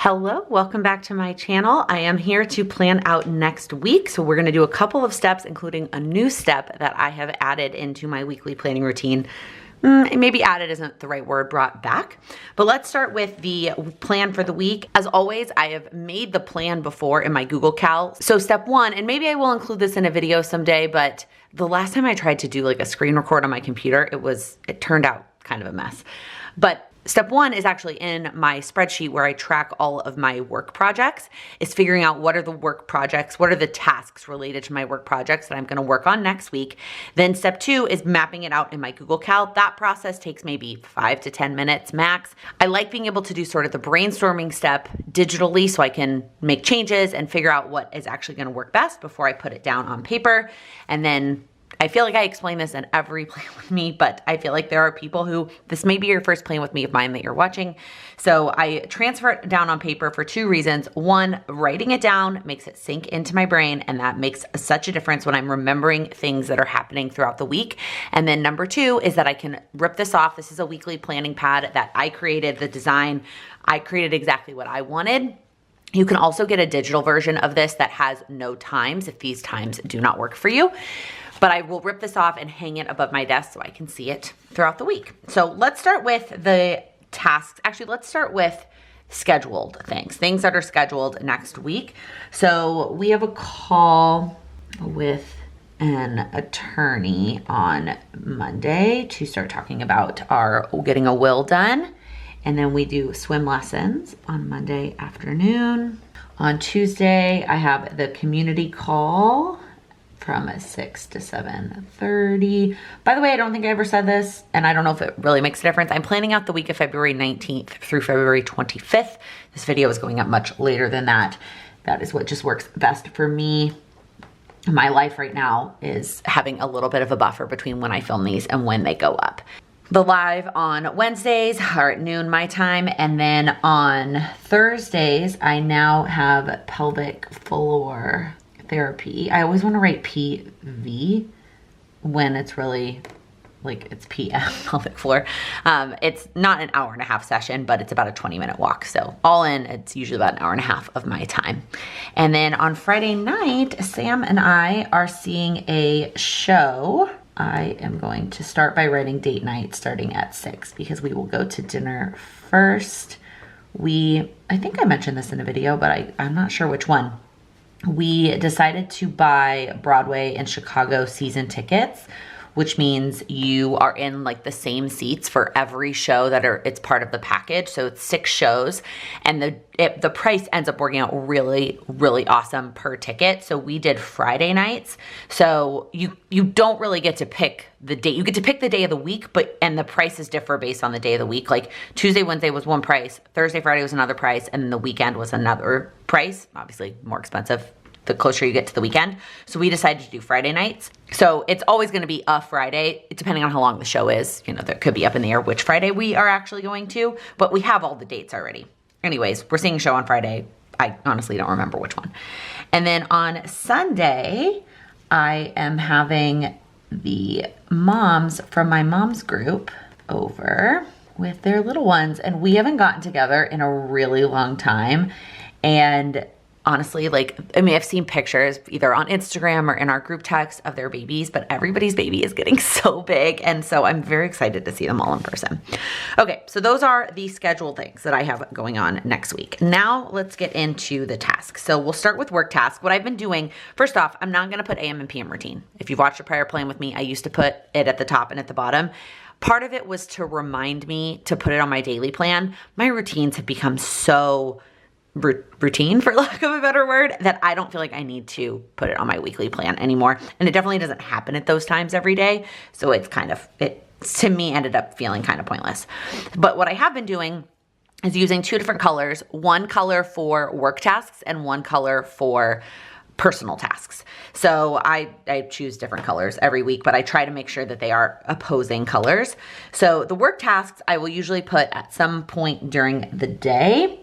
Hello, welcome back to my channel. I am here to plan out next week. So we're gonna do a couple of steps, including a new step that I have added into my weekly planning routine. Maybe added isn't the right word, brought back. But let's start with the plan for the week. As always, I have made the plan before in my Google Cal. So step one, and maybe I will include this in a video someday, but the last time I tried to do like a screen record on my computer, it turned out kind of a mess. But step one is actually in my spreadsheet where I track all of my work projects, is figuring out what are the work projects, what are the tasks related to my work projects that I'm gonna work on next week. Then step two is mapping it out in my Google Cal. That process takes maybe 5 to 10 minutes max. I like being able to do sort of the brainstorming step digitally so I can make changes and figure out what is actually gonna work best before I put it down on paper. And then I feel like I explain this in every Plan With Me, but I feel like there are people who, this may be your first Plan With Me of mine that you're watching. So I transfer it down on paper for two reasons. One, writing it down makes it sink into my brain, and that makes such a difference when I'm remembering things that are happening throughout the week. And then number two is that I can rip this off. This is a weekly planning pad that I created, the design. I created exactly what I wanted. You can also get a digital version of this that has no times if these times do not work for you. But I will rip this off and hang it above my desk so I can see it throughout the week. So let's start with the tasks. Actually, let's start with scheduled things that are scheduled next week. So we have a call with an attorney on Monday to start talking about our getting a will done. And then we do swim lessons on Monday afternoon. On Tuesday, I have the community call from 6 to 7:30. By the way, I don't think I ever said this, and I don't know if it really makes a difference. I'm planning out the week of February 19th through February 25th. This video is going up much later than that. That is what just works best for me. My life right now is having a little bit of a buffer between when I film these and when they go up. The live on Wednesdays are at noon my time, and then on Thursdays, I now have pelvic floor therapy. I always want to write PV when it's really like it's PM, pelvic floor. It's not an hour and a half session, but it's about a 20-minute walk. So all in, it's usually about an hour and a half of my time. And then on Friday night, Sam and I are seeing a show. I am going to start by writing date night starting at 6 because we will go to dinner first. I think I mentioned this in a video, but I'm not sure which one. We decided to buy Broadway and Chicago season tickets, which means you are in like the same seats for every show it's part of the package. So it's 6 shows, and the price ends up working out really, really awesome per ticket. So we did Friday nights. So you don't really get to pick the date. You get to pick the day of the week, and the prices differ based on the day of the week. Like Tuesday, Wednesday was one price, Thursday, Friday was another price, and then the weekend was another price, obviously more expensive the closer you get to the weekend. So we decided to do Friday nights. So it's always going to be a Friday, depending on how long the show is. You know, there could be up in the air which Friday we are actually going to, but we have all the dates already. Anyways, we're seeing a show on Friday. I honestly don't remember which one. And then on Sunday, I am having the moms from my mom's group over with their little ones, and we haven't gotten together in a really long time. And honestly, I've seen pictures either on Instagram or in our group text of their babies, but everybody's baby is getting so big. And so I'm very excited to see them all in person. Okay, so those are the scheduled things that I have going on next week. Now let's get into the tasks. So we'll start with work tasks. What I've been doing, first off, I'm not gonna put AM and PM routine. If you've watched a prior Plan With Me, I used to put it at the top and at the bottom. Part of it was to remind me to put it on my daily plan. My routines have become so routine, for lack of a better word, that I don't feel like I need to put it on my weekly plan anymore. And it definitely doesn't happen at those times every day. So it to me ended up feeling kind of pointless. But what I have been doing is using 2 different colors, one color for work tasks and one color for personal tasks. So I choose different colors every week, but I try to make sure that they are opposing colors. So the work tasks I will usually put at some point during the day.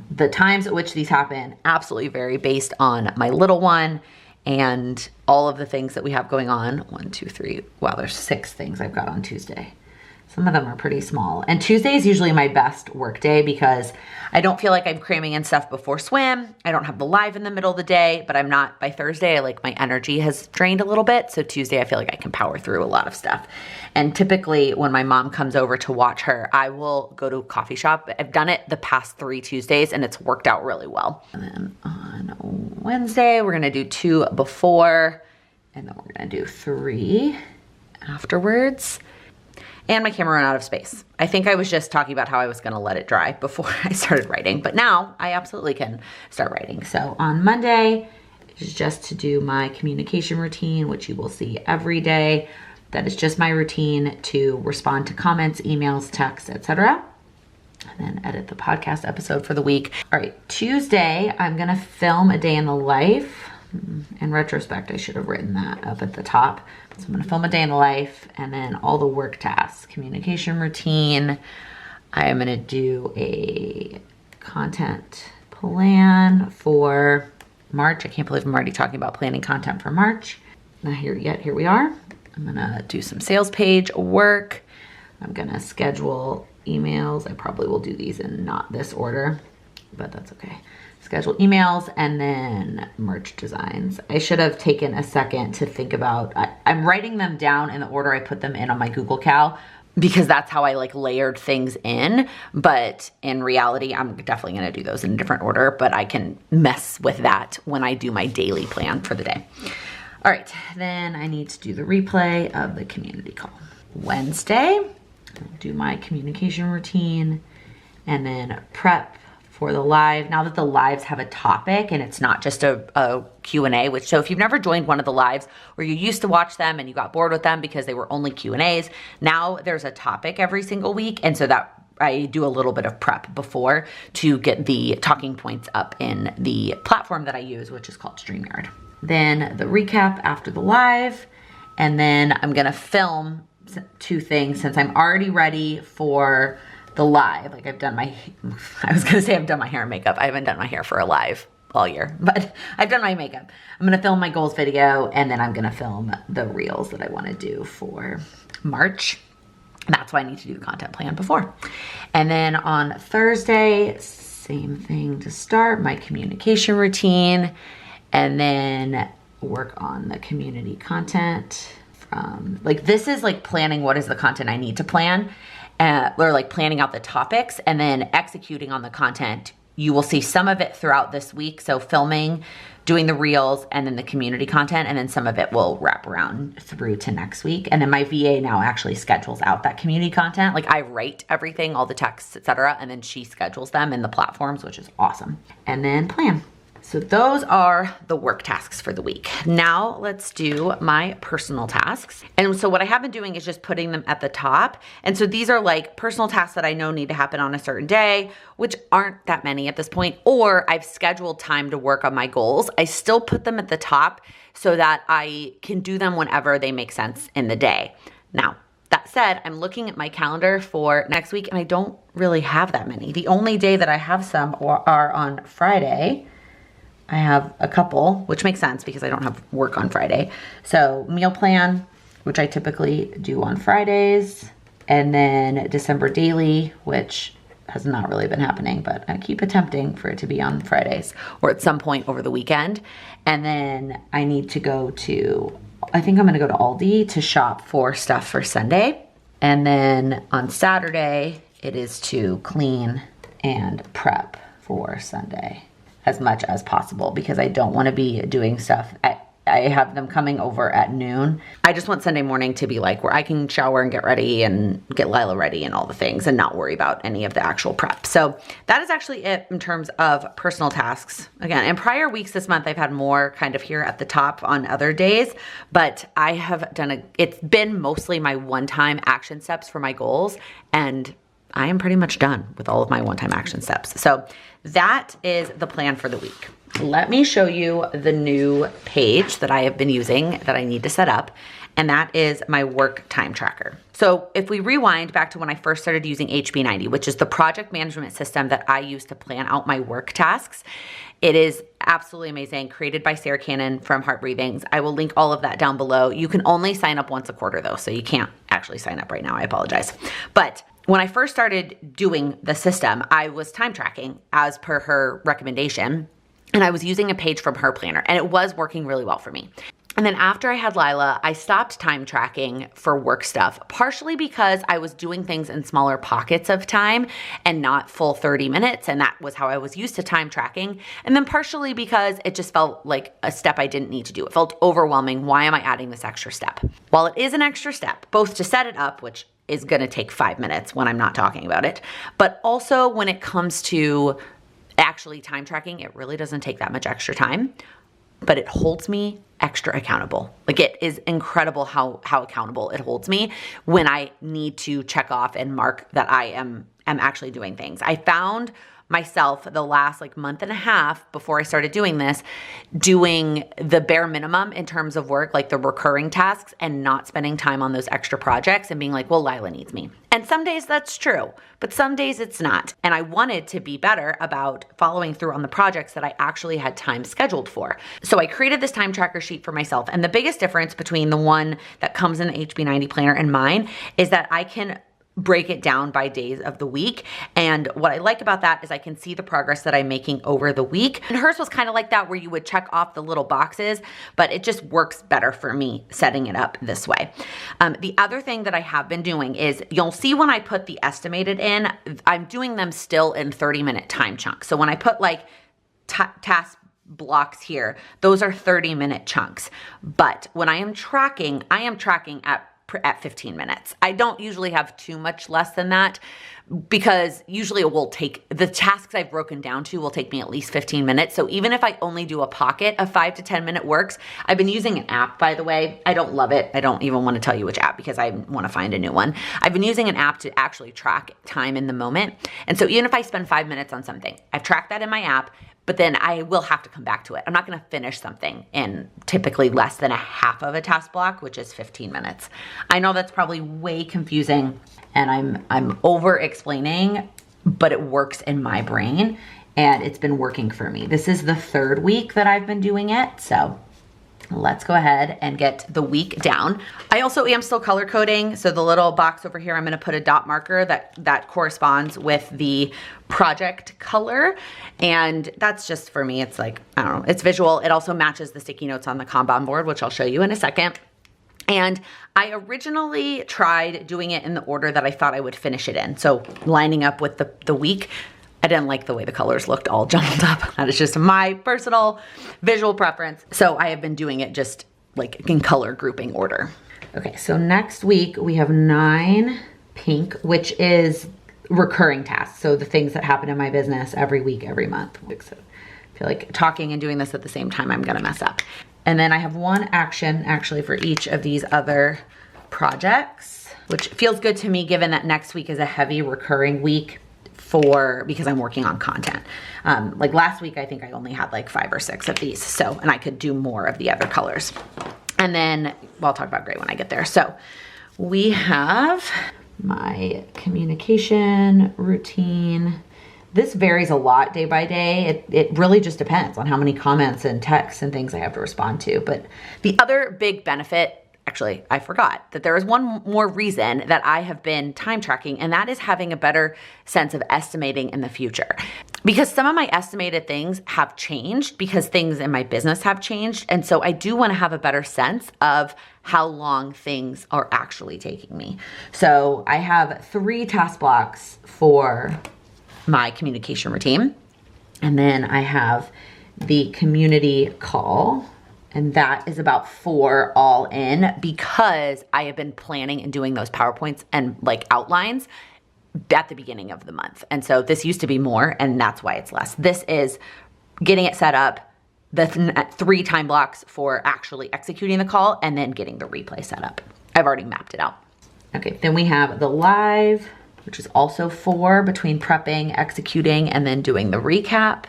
The times at which these happen absolutely vary based on my little one and all of the things that we have going on. 1, 2, 3. Wow, there's 6 things I've got on Tuesday. Some of them are pretty small. And Tuesday is usually my best work day because I don't feel like I'm cramming in stuff before swim. I don't have the live in the middle of the day, but I'm not by Thursday. Like my energy has drained a little bit. So Tuesday, I feel like I can power through a lot of stuff. And typically when my mom comes over to watch her, I will go to a coffee shop. I've done it the past 3 Tuesdays and it's worked out really well. And then on Wednesday, we're gonna do 2 before, and then we're gonna do 3 afterwards. And my camera ran out of space. I think I was just talking about how I was gonna let it dry before I started writing, but now I absolutely can start writing. So on Monday is just to do my communication routine, which you will see every day. That is just my routine to respond to comments, emails, texts, etc. And then edit the podcast episode for the week. All right, Tuesday, I'm gonna film a day in the life. In retrospect, I should have written that up at the top. So I'm gonna film a day in the life and then all the work tasks, communication routine. I am gonna do a content plan for March. I can't believe I'm already talking about planning content for March. Not here yet, here we are. I'm gonna do some sales page work. I'm gonna schedule emails. I probably will do these in not this order, but that's okay. Schedule emails and then merch designs. I should have taken a second to think about, I'm writing them down in the order I put them in on my Google Cal because that's how I like layered things in. But in reality, I'm definitely gonna do those in a different order, but I can mess with that when I do my daily plan for the day. All right, then I need to do the replay of the community call. Wednesday, I'll do my communication routine and then prep for the live. Now that the lives have a topic and it's not just a Q&A, which, so if you've never joined one of the lives or you used to watch them and you got bored with them because they were only Q&As, now there's a topic every single week. And so that I do a little bit of prep before to get the talking points up in the platform that I use, which is called StreamYard. Then the recap after the live, and then I'm gonna film 2 things since I'm already ready for the live. Like I've done my, I was gonna say I've done my hair and makeup. I haven't done my hair for a live all year, but I've done my makeup. I'm gonna film my goals video and then I'm gonna film the reels that I wanna do for March. That's why I need to do the content plan before. And then on Thursday, same thing to start, my communication routine, and then work on the community content from, like this is like planning what is the content I need to plan. Or like planning out the topics and then executing on the content. You will see some of it throughout this week. So filming, doing the reels, and then the community content, and then some of it will wrap around through to next week. And then my VA now actually schedules out that community content. Like I write everything, all the texts, etc., and then she schedules them in the platforms, which is awesome. And then plan. So those are the work tasks for the week. Now let's do my personal tasks. And so what I have been doing is just putting them at the top. And so these are like personal tasks that I know need to happen on a certain day, which aren't that many at this point, or I've scheduled time to work on my goals. I still put them at the top so that I can do them whenever they make sense in the day. Now, that said, I'm looking at my calendar for next week and I don't really have that many. The only day that I have some are on Friday. I have a couple, which makes sense because I don't have work on Friday. So meal plan, which I typically do on Fridays, and then December daily, which has not really been happening, but I keep attempting for it to be on Fridays or at some point over the weekend. And then I need to go to, I think I'm gonna go to Aldi to shop for stuff for Sunday. And then on Saturday, it is to clean and prep for Sunday as much as possible because I don't want to be doing stuff. I have them coming over at noon. I just want Sunday morning to be like where I can shower and get ready and get Lila ready and all the things and not worry about any of the actual prep. So that is actually it in terms of personal tasks. Again, in prior weeks this month, I've had more kind of here at the top on other days, but I have done it's been mostly my one-time action steps for my goals, and I am pretty much done with all of my one-time action steps. So that is the plan for the week. Let me show you the new page that I have been using that I need to set up, and that is my work time tracker. So if we rewind back to when I first started using HB90, which is the project management system that I use to plan out my work tasks, it is absolutely amazing, created by Sarah Cannon from Heart Breathings. I will link all of that down below. You can only sign up once a quarter though, so you can't actually sign up right now. I apologize. But when I first started doing the system, I was time tracking as per her recommendation, and I was using a page from her planner, and it was working really well for me. And then after I had Lila, I stopped time tracking for work stuff, partially because I was doing things in smaller pockets of time and not full 30 minutes. And that was how I was used to time tracking. And then partially because it just felt like a step I didn't need to do. It felt overwhelming. Why am I adding this extra step? While it is an extra step, both to set it up, which is gonna take 5 minutes when I'm not talking about it, but also when it comes to actually time tracking, it really doesn't take that much extra time, but it holds me extra accountable. Like, it is incredible how accountable it holds me when I need to check off and mark that I am actually doing things. I found myself the last month and a half before I started doing this, doing the bare minimum in terms of work, like the recurring tasks, and not spending time on those extra projects and being like, well, Lila needs me. And some days that's true, but some days it's not. And I wanted to be better about following through on the projects that I actually had time scheduled for. So I created this time tracker sheet for myself. And the biggest difference between the one that comes in the HB90 planner and mine is that I can break it down by days of the week. And what I like about that is I can see the progress that I'm making over the week. And hers was kind of like that, where you would check off the little boxes, but it just works better for me setting it up this way. The other thing that I have been doing is, you'll see when I put the estimated in, I'm doing them still in 30-minute time chunks. So when I put task blocks here, those are 30-minute chunks. But when I am tracking at 15 minutes. I don't usually have too much less than that, because usually it will take, the tasks I've broken down to will take me at least 15 minutes. So even if I only do a pocket of 5 to 10 minute works, I've been using an app, by the way. I don't love it. I don't even want to tell you which app, because I want to find a new one. I've been using an app to actually track time in the moment. And so even if I spend 5 minutes on something, I've tracked that in my app, but then I will have to come back to it. I'm not gonna finish something in typically less than a half of a task block, which is 15 minutes. I know that's probably way confusing, and I'm over explaining, but it works in my brain, and it's been working for me. This is the 3rd week that I've been doing it, so let's go ahead and get the week down. I also am still color coding. So the little box over here, I'm gonna put a dot marker that corresponds with the project color. And that's just, for me, it's like, I don't know, it's visual. It also matches the sticky notes on the Kanban board, which I'll show you in a second. And I originally tried doing it in the order that I thought I would finish it in. So lining up with the week. I didn't like the way the colors looked all jumbled up. That is just my personal visual preference. So I have been doing it just in color grouping order. Okay, so next week we have 9 pink, which is recurring tasks. So the things that happen in my business every week, every month. So I feel like talking and doing this at the same time, I'm gonna mess up. And then I have 1 action actually for each of these other projects, which feels good to me given that next week is a heavy recurring week because I'm working on content. Like last week, I think I only had 5 or 6 of these. So, and I could do more of the other colors. And then, well, I'll talk about gray when I get there. So we have my communication routine. This varies a lot day by day. It really just depends on how many comments and texts and things I have to respond to. But the other big benefit, actually, I forgot that there is one more reason that I have been time tracking, and that is having a better sense of estimating in the future. Because some of my estimated things have changed because things in my business have changed. And so I do want to have a better sense of how long things are actually taking me. So I have 3 task blocks for my communication routine. And then I have the community call. And that is about 4 all in, because I have been planning and doing those PowerPoints and outlines at the beginning of the month. And so this used to be more, and that's why it's less. This is getting it set up, the 3 time blocks for actually executing the call, and then getting the replay set up. I've already mapped it out. Okay, then we have the live, which is also 4 between prepping, executing, and then doing the recap.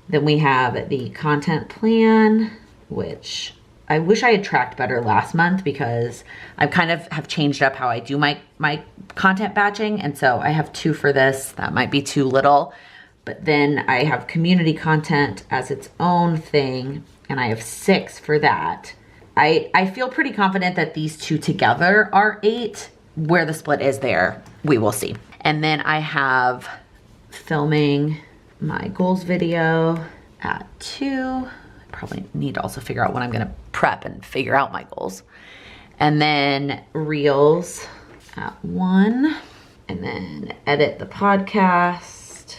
Then we have the content plan, which I wish I had tracked better last month, because I kind of have changed up how I do my content batching. And so I have 2 for this. That might be too little, but then I have community content as its own thing, and I have 6 for that. I feel pretty confident that these 2 together are 8. Where the split is there, we will see. And then I have filming my goals video at 2. I probably need to also figure out when I'm gonna prep and figure out my goals. And then reels at 1. And then edit the podcast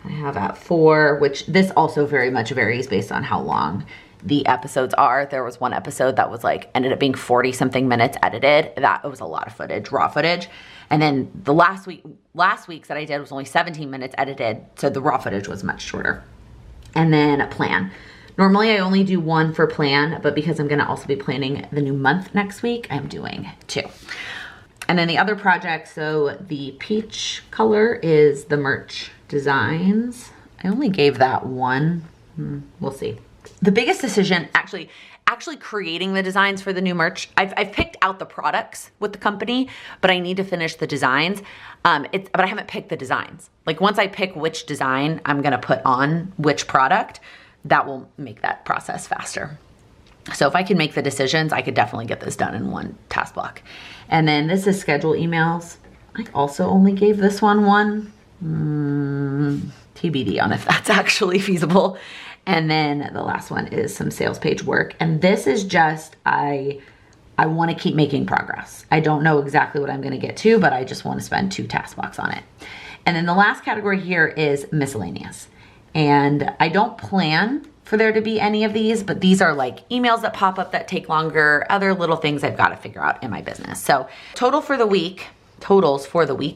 I have at 4, which this also very much varies based on how long the episodes are. There was one episode that was like, ended up being 40 something minutes edited. That was a lot of footage, raw footage. And then the last week's that I did was only 17 minutes edited. So the raw footage was much shorter. And then a plan. Normally I only do 1 for plan, but because I'm gonna also be planning the new month next week, I'm doing 2. And then the other project, so the peach color is the merch designs. I only gave that 1. We'll see. The biggest decision, actually creating the designs for the new merch, I've picked out the products with the company, but I need to finish the designs. But I haven't picked the designs. Like once I pick which design I'm gonna put on which product, that will make that process faster. So if I can make the decisions, I could definitely get this done in 1 task block. And then this is schedule emails. I also only gave this one 1. TBD on if that's actually feasible. And then the last one is some sales page work. And this is just, I want to keep making progress. I don't know exactly what I'm going to get to, but I just want to spend 2 task blocks on it. And then the last category here is miscellaneous. And I don't plan for there to be any of these, but these are like emails that pop up that take longer, other little things I've got to figure out in my business. So totals for the week,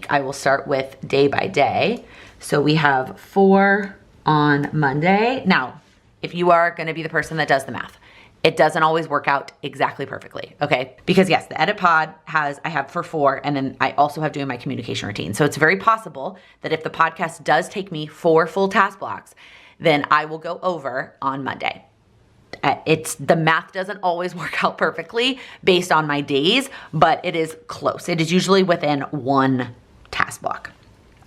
I will start with day by day. So we have 4 on Monday. Now, if you are gonna be the person that does the math, it doesn't always work out exactly perfectly, okay? Because yes, the edit pod I have for 4, and then I also have doing my communication routine. So it's very possible that if the podcast does take me 4 full task blocks, then I will go over on Monday. The math doesn't always work out perfectly based on my days, but it is close. It is usually within 1 task block,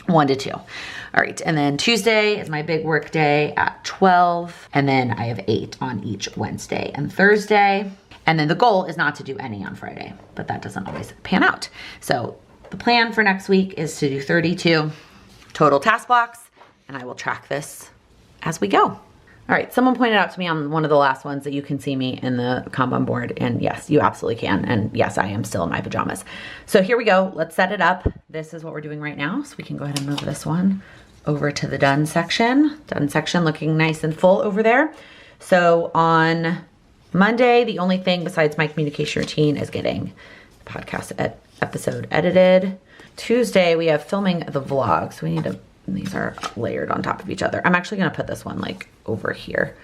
1 to 2. All right, and then Tuesday is my big work day at 12, and then I have 8 on each Wednesday and Thursday. And then the goal is not to do any on Friday, but that doesn't always pan out. So the plan for next week is to do 32 total task blocks, and I will track this as we go. All right, someone pointed out to me on one of the last ones that you can see me in the Kanban board, and yes, you absolutely can. And yes, I am still in my pajamas. So here we go, let's set it up. This is what we're doing right now. So we can go ahead and move this one over to the done section. Done section looking nice and full over there. So on Monday, the only thing besides my communication routine is getting the podcast episode edited. Tuesday, we have filming the vlog. So we need to, these are layered on top of each other. I'm actually gonna put this one like over here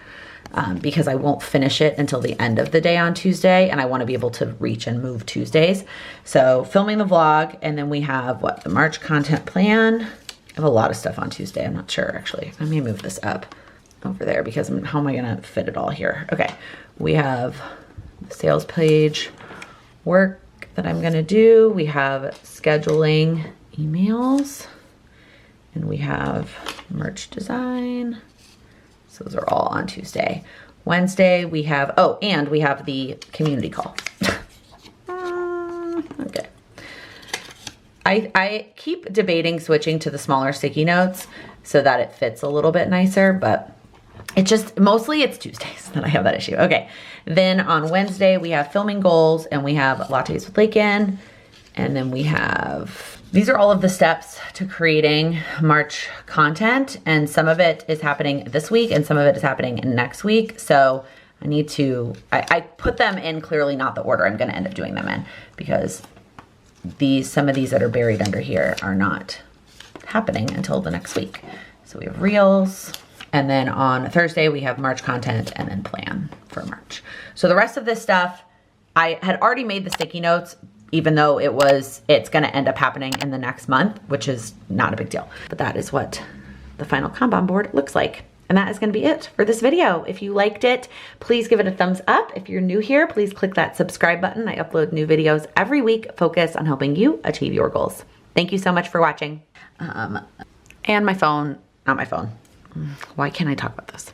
because I won't finish it until the end of the day on Tuesday, and I wanna be able to reach and move Tuesdays. So filming the vlog, and then we have what, the March content plan. I have a lot of stuff on Tuesday, I'm not sure actually. I may move this up over there because how am I gonna fit it all here? Okay, we have the sales page work that I'm gonna do. We have scheduling emails, and we have merch design. So those are all on Tuesday. Wednesday we have, oh, and we have the community call. Okay. I keep debating switching to the smaller sticky notes so that it fits a little bit nicer, but it just, mostly it's Tuesdays that I have that issue. Okay, then on Wednesday we have filming goals, and we have lattes with Laken, and then we have, these are all of the steps to creating March content, and some of it is happening this week and some of it is happening next week. So I need to, I put them in clearly not the order I'm gonna end up doing them in, because some of these that are buried under here are not happening until the next week. So we have reels, and then on Thursday we have March content, and then plan for March. So the rest of this stuff, I had already made the sticky notes, even though it's gonna end up happening in the next month, which is not a big deal. But that is what the final Kanban board looks like. And that is gonna be it for this video. If you liked it, please give it a thumbs up. If you're new here, please click that subscribe button. I upload new videos every week focused on helping you achieve your goals. Thank you so much for watching. And my phone not my phone. Why can't I talk about this?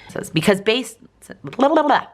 It says, because blah, blah, blah.